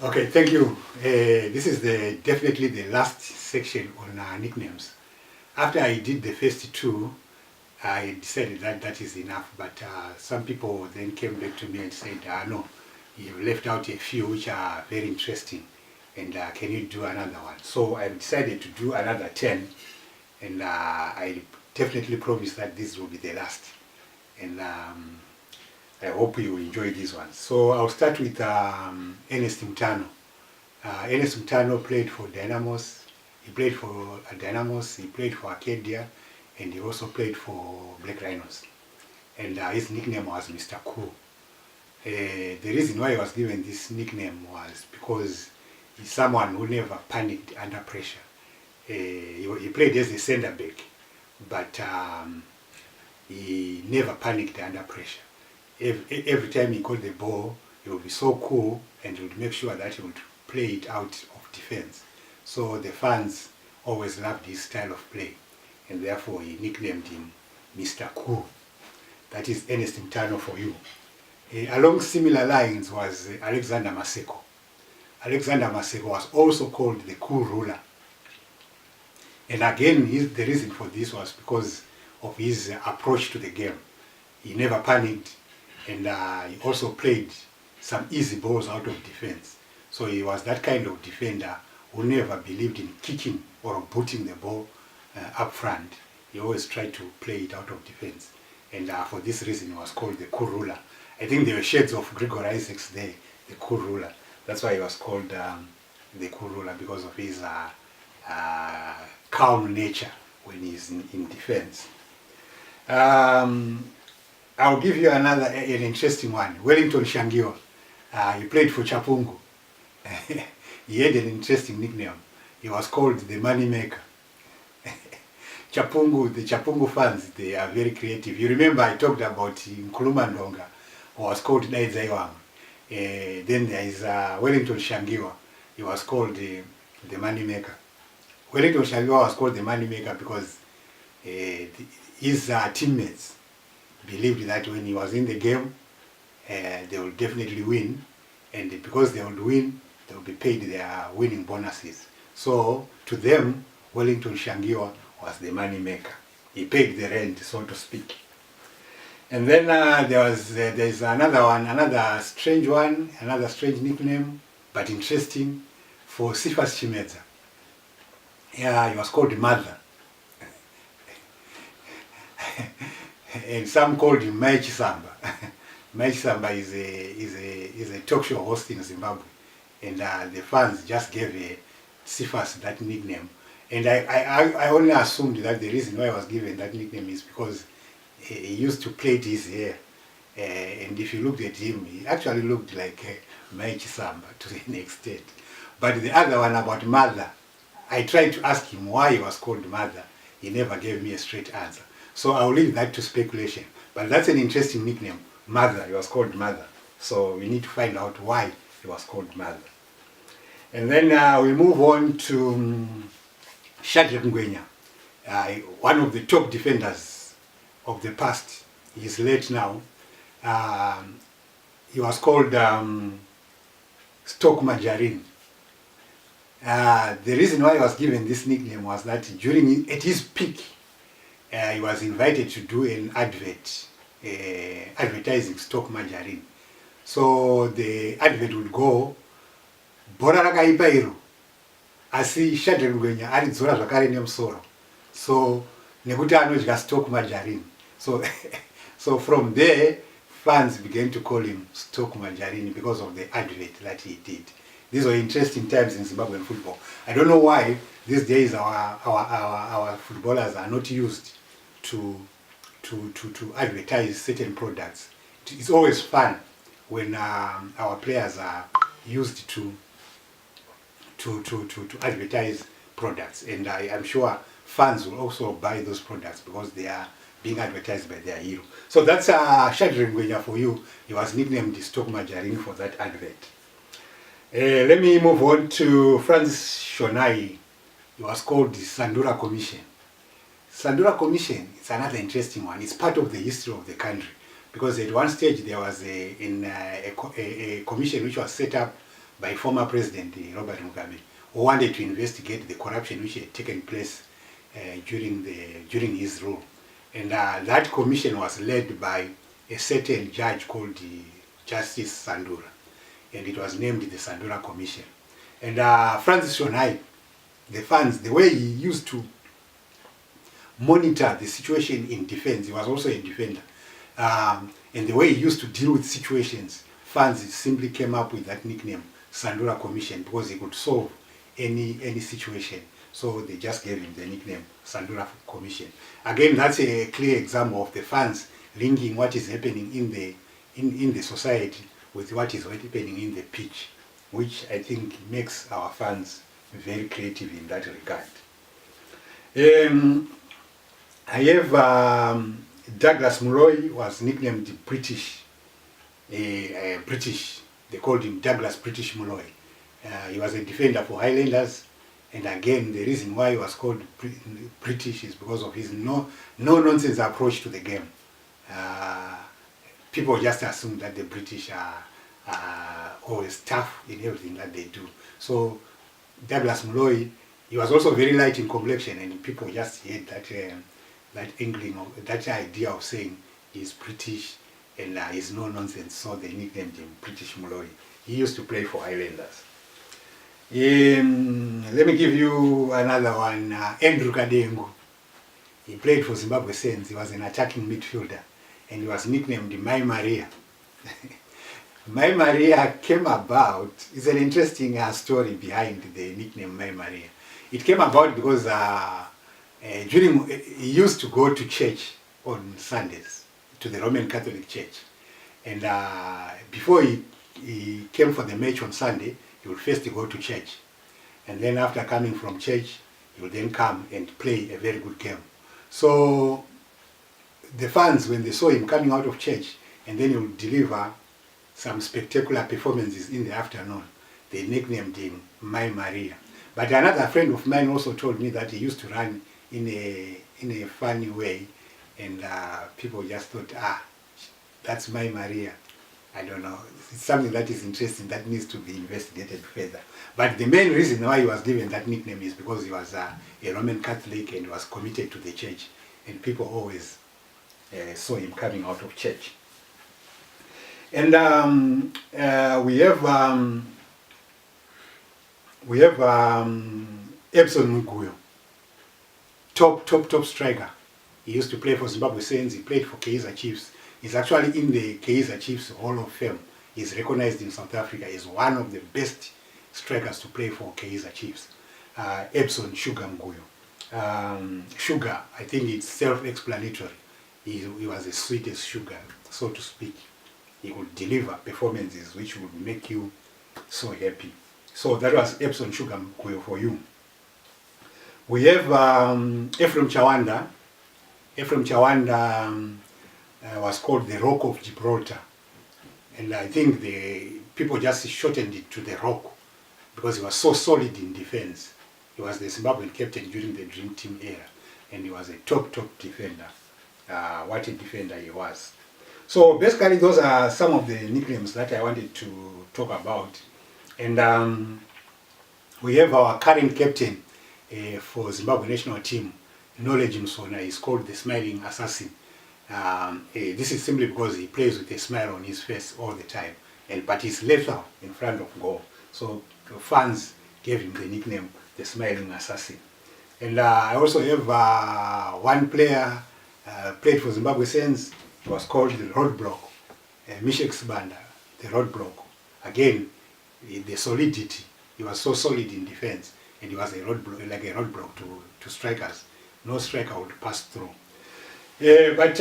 Okay, thank you. This is definitely the last section on nicknames. After I did the first two, I decided that that is enough. But some people then came back to me and said, no, you've left out a few which are very interesting. And can you do another one? So I've decided to do another 10. And I definitely promise that this will be the last. And I hope you enjoy this one. So I'll start with Ernest Mtano. Ernest Mtano played for Dynamos. He played for Dynamos, he played for Arcadia, and he also played for Black Rhinos. And his nickname was Mr. Cool. The reason why he was given this nickname was because he's someone who never panicked under pressure. He played as a centre back, but he never panicked under pressure. Every time he got the ball, he would be so cool and he would make sure that he would play it out of defense. So the fans always loved his style of play, and therefore he nicknamed him Mr. Cool. That is Ernest Mtano for you. Along similar lines was Alexander Maseko. Alexander Maseko was also called the Cool Ruler. And again, the reason for this was because of his approach to the game. He never panicked, and he also played some easy balls out of defense. So he was that kind of defender who never believed in kicking or booting the ball up front. He always tried to play it out of defense. And for this reason, he was called the Cool Ruler. I think there were shades of Gregor Isaacs there, the Cool Ruler. That's why he was called the Cool Ruler, because of his calm nature when he's in defense. I'll give you an interesting one. Wellington Shangiwa. He played for Chapungu. He had an interesting nickname. He was called the Money Maker. Chapungu, the Chapungu fans, they are very creative. You remember I talked about Nkrumah Ndonga, who was called Daizaiwang. Then there is Wellington Shangiwa. He was called the Money Maker. Wellington Shangiwa was called the Money Maker because his teammates believed that when he was in the game, they would definitely win, and because they would win, they would be paid their winning bonuses. So to them, Wellington Shangiwa was the money maker. He paid the rent, so to speak. And then there's another one, another strange nickname, but interesting, for Cephas Chimedza. Yeah, he was called Mother. And some called him Maichi Samba. Maichi Samba is a talk show host in Zimbabwe, and the fans just gave Cephas that nickname. And I only assumed that the reason why I was given that nickname is because he used to plait his hair, and if you looked at him, he actually looked like Maichi Samba to an extent. But the other one about Mother, I tried to ask him why he was called Mother. He never gave me a straight answer. So I'll leave that to speculation. But that's an interesting nickname, Mother. He was called Mother. So we need to find out why he was called Mother. And then we move on to Shadrack Ngwenya, one of the top defenders of the past. He's late now. He was called Stoke Majarini. The reason why he was given this nickname was that at his peak, he was invited to do an advert, advertising Stoke Majarini. So the advert would go, Bora rakaipa iro, asi Shadrack Ngwenya aridzora zvakare nemusoro. So nekuti anodya Stoke Majarini. So from there, fans began to call him Stoke Majarini because of the advert that he did. These were interesting times in Zimbabwean football. I don't know why these days our footballers are not used to advertise certain products. It's always fun when our players are used to advertise products, and I'm sure fans will also buy those products because they are being advertised by their hero. So that's Shadrack Ngwenya for you. He was nicknamed Stoke Majarini for that advert. Let me move on to Francis Shonai. He was called the Sandura Commission. Sandura Commission is another interesting one. It's part of the history of the country, because at one stage there was a commission which was set up by former President Robert Mugabe, who wanted to investigate the corruption which had taken place during his rule. And that commission was led by a certain judge called Justice Sandura, and it was named the Sandura Commission. And Francis Shonai, the way he used to monitor the situation in defense, he was also a defender, and the way he used to deal with situations, Francis simply came up with that nickname, Sandura Commission, because he could solve any situation. So they just gave him the nickname Sandura Commission. Again, that's a clear example of the fans linking what is happening in the society with what is happening in the pitch, which I think makes our fans very creative in that regard. I have Douglas Mulloy was nicknamed British. British. They called him Douglas British Mulloy. He was a defender for Highlanders. And again, the reason why he was called British is because of his no-nonsense approach to the game. People just assume that the British are always tough in everything that they do. So Douglas Mulloy, he was also very light in complexion, and people just had that inkling of that idea of saying he's British and he's no-nonsense. So they nicknamed him British Mulloy. He used to play for Highlanders. Let me give you another one, Andrew Kadengu. He played for Zimbabwe Saints. He was an attacking midfielder, and he was nicknamed Mai Maria. Mai Maria came about, it's an interesting story behind the nickname Mai Maria. It came about because he used to go to church on Sundays, to the Roman Catholic Church. And before he came for the match on Sunday, he would first go to church, and then after coming from church, he would then come and play a very good game. So the fans, when they saw him coming out of church, and then he would deliver some spectacular performances in the afternoon, they nicknamed him Mai Maria. But another friend of mine also told me that he used to run in a funny way, and people just thought, that's Mai Maria. I don't know. It's something that is interesting that needs to be investigated further. But the main reason why he was given that nickname is because he was a Roman Catholic and was committed to the church, and people always saw him coming out of church. And we have Epson Muguyo, top striker. He used to play for Zimbabwe Saints. He played for Kaizer Chiefs. He's actually in the Kaizer Chiefs Hall of Fame. He's recognized in South Africa as one of the best strikers to play for Kaizer Chiefs. Epson Sugar Muguyo. Sugar, I think it's self-explanatory. He was as sweet as sugar, so to speak. He would deliver performances which would make you so happy. So that was Epson Sugar Muguyo for you. We have Ephraim Chawanda. Ephraim Chawanda was called the Rock of Gibraltar, and I think the people just shortened it to the Rock because he was so solid in defense. He was the Zimbabwean captain during the Dream Team era, and he was a top defender. What a defender he was. So basically those are some of the nicknames that I wanted to talk about. And we have our current captain for Zimbabwe national team, Knowledge Msona. He's called the Smiling Assassin. This is simply because he plays with a smile on his face all the time, but he's lethal in front of goal. So the fans gave him the nickname, the Smiling Assassin. And I also have one player played for Zimbabwe Saints. He was called the Roadblock, Mishek Sibanda, the Roadblock. Again, the solidity. He was so solid in defense, and he was a roadblock, like a roadblock to strikers. No striker would pass through. But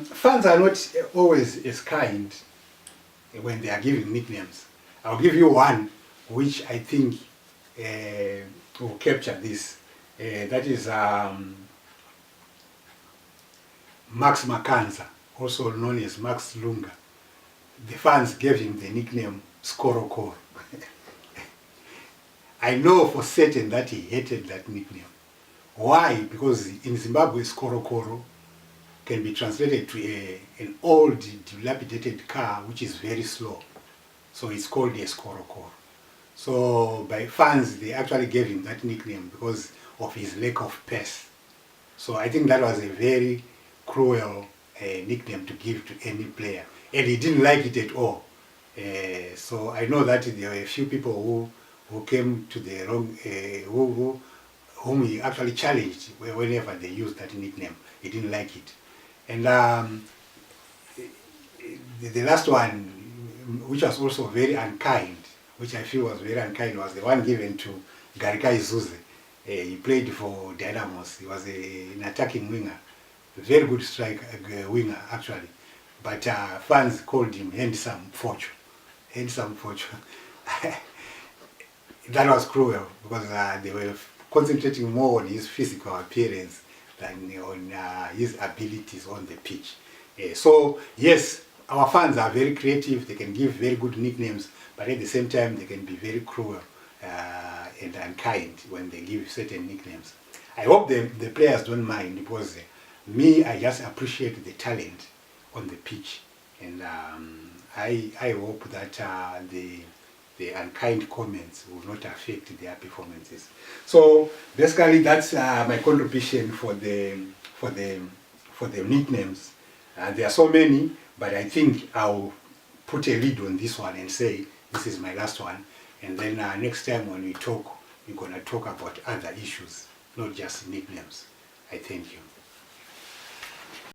fans are not always as kind when they are giving nicknames. I'll give you one which I think will capture this. That is Max Makanza, also known as Max Lunga. The fans gave him the nickname Skorokoro. I know for certain that he hated that nickname. Why? Because in Zimbabwe, Skorokoro can be translated to an old, dilapidated car which is very slow. So it's called a Skorokoro. So by fans, they actually gave him that nickname because of his lack of pace. So I think that was a very cruel nickname to give to any player, and he didn't like it at all. So I know that there were a few people who came to the wrong, whom he actually challenged whenever they used that nickname. He didn't like it. And the last one, which was also very unkind, which I feel was very unkind, was the one given to Garikai Zuze. He played for Dynamos. He was an attacking winger, a very good striker, winger actually. But fans called him Handsome Fortune. Handsome Fortune. That was cruel because they were concentrating more on his physical appearance than on his abilities on the pitch. So yes, our fans are very creative. They can give very good nicknames, but at the same time they can be very cruel and unkind when they give certain nicknames. I hope the players don't mind because me, I just appreciate the talent on the pitch, and I hope that the unkind comments will not affect their performances. So basically, that's my contribution for the nicknames. There are so many, but I think I'll put a lead on this one and say this is my last one. And then next time when we talk, we're going to talk about other issues, not just nicknames. I thank you.